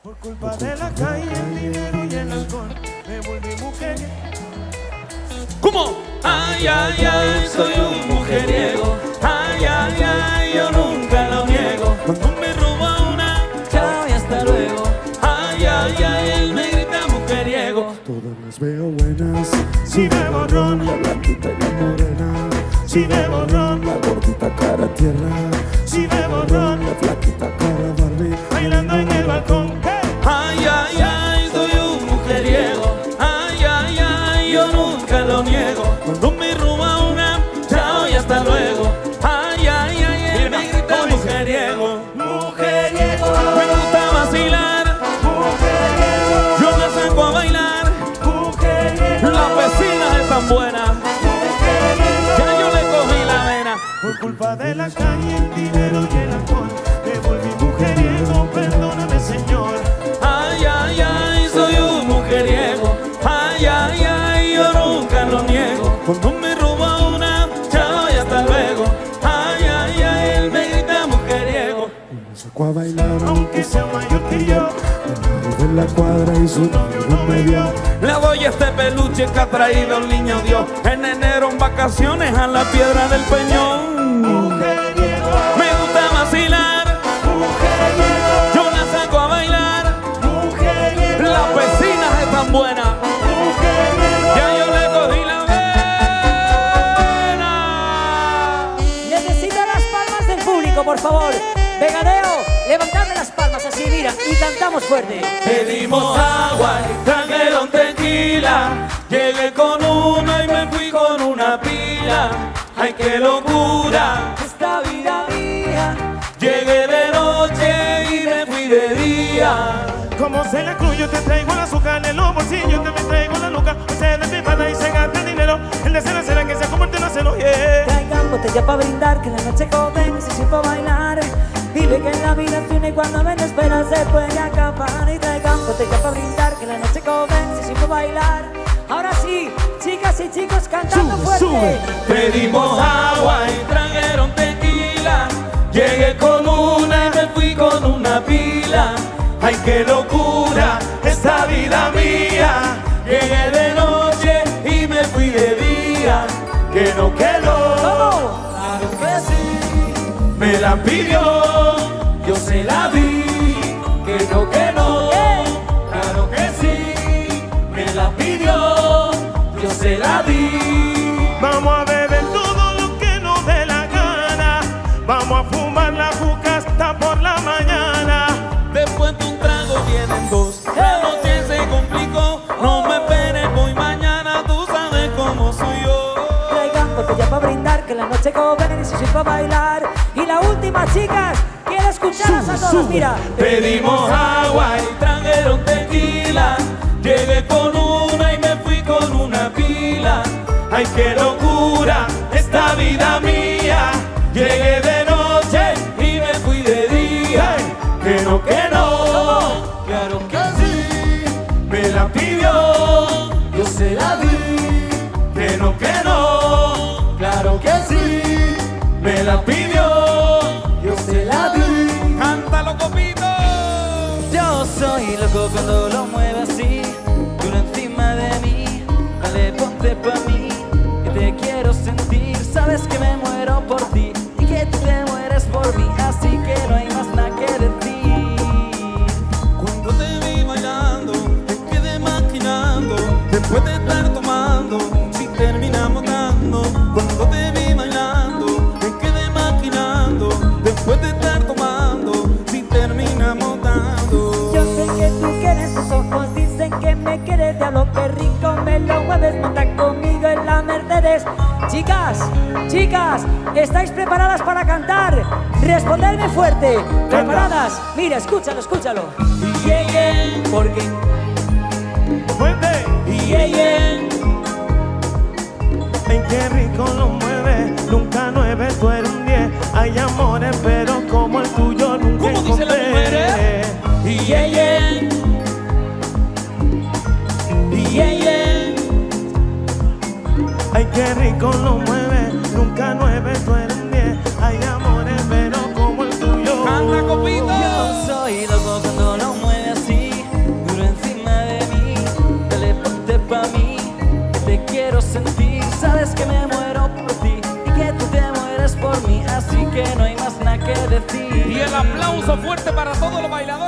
Por culpa de la calle, el dinero y el alcohol, me volví mujer. ¿Cómo? Ay, ay, ay, soy un mujeriego. Ay, ay, ay, yo nunca lo niego. Cuando me roba una, chao y hasta luego. Ay, ay, ay, él me grita mujeriego. Todas las veo buenas. Si bebo ron, la blanquita y la morena. si bebo ron, La gordita cara tierra. si bebo ron, La flaquita cara Barbie. bailando en el balcón. Ay, ay, ay, soy un mujeriego. Ay, ay, ay, yo nunca lo niego. Cuando me roba una, chao y hasta luego. Ay, ay, ay, él me grita mujeriego. Mujeriego, Me gusta vacilar, mujeriego, yo la saco a bailar. mujeriego, Las vecinas están buenas, mujeriego. ya yo le cogí la vena. Por culpa de la calle, el dinero y el alcohol, me volví mujeriego, perdóname señor. Ay, ay, ay, soy un mujeriego. Ay, ay, ay, yo nunca lo niego. Cuando me roba una, chao y hasta luego. Ay, ay, ay, él me grita mujeriego. Me sacó a bailar. Aunque sea mayor que yo, En la cuadra y su novio no me vio. Le doy este peluche que ha traído el niño Dios. En enero en vacaciones a la Piedra del Peñón. mujeriego, Me gusta vacilar, mujeriego, yo la saco a bailar. mujeriego, Las vecinas están buenas, mujeriego. ya yo le cogí la vena. Necesito las palmas del público, por favor. Vegadeo, levantadme las palmas así, mira, y cantamos fuerte. Pedimos agua y trajeron tequila. Llegué con una y me fui con una pila. Ay, qué locura, Esta vida mía, llegué de noche y me fui de día. Como se la cruz, yo te traigo el azúcar en los bolsillos, te me traigo la nuca, se despifada y se gasta el dinero. El de cena será que se convierte en acero, yeah. traigan botella para brindar, que la noche joven necesito bailar. Dile que en la vida tiene cuando menos esperas se puede acabar. Y traigan botella para brindar, que la noche joven necesito bailar. Ahora sí, chicas y chicos cantando fuerte. sube. Pedimos agua y trajeron tequila. Llegué con una y me fui con una pila. Ay, qué locura, esta vida mía. Llegué de noche y me fui de día. Que no, que no. ¿Cómo? Claro que sí, me la pidió, yo se la di. Que no, claro que sí, me la pidió, yo se la di. Vamos a beber todo lo que nos dé la gana, vamos a fumar la juca hasta por la mañana. Después de un trago vienen dos, la noche se complicó. No me esperes, voy mañana, tú sabes cómo soy yo. Traigan botella para brindar, que la noche joven necesito bailar. Y la última, chicas, quiero escucharlas a todas, mira. Pedimos agua y trajeron tequila. Llegué con una y me fui con una pila. Ay, qué locura, esta vida mía. Llegué de noche y me fui de día. Que no, claro que sí, me la pidió, yo se la di. Que no, claro que sí, me la pidió, yo se la di. Cántalo, copito. Yo soy loco cuando lo mueve así, tú encima de mí, dale ponte pa' mí, que te quiero sentir, sabes que me muero por ti y que tú te mueres por mí, así que no hay más nada que decir. Cuando te vi bailando, te quedé maquinando, después de estar tomando, si terminamos dando. Cuando te vi bailando, te quedé maquinando, después de estar tomando, si terminamos dando. Yo sé que tú quieres, tus ojos dicen que me quieres. Diablo, qué rico me lo mueves, monta conmigo en la Mercedes. Chicas, ¿estáis preparadas para cantar? Respondedme fuerte. ¿Preparadas? Mira, escúchalo. Porque Fuerte, ay qué rico lo mueve, nunca 9, tú eres un 10. Hay amores, pero como el tuyo nunca ¿cómo dice la encontré. Ay qué rico lo mueve, nunca 9, tú eres un 10. Hay amores, pero como el tuyo. Canta, copito. Yo soy loco cuando lo mueve así, sentir. Sabes que me muero por ti y que tú te mueres por mí, así que no hay más nada que decir. Y el aplauso fuerte para todos los bailadores.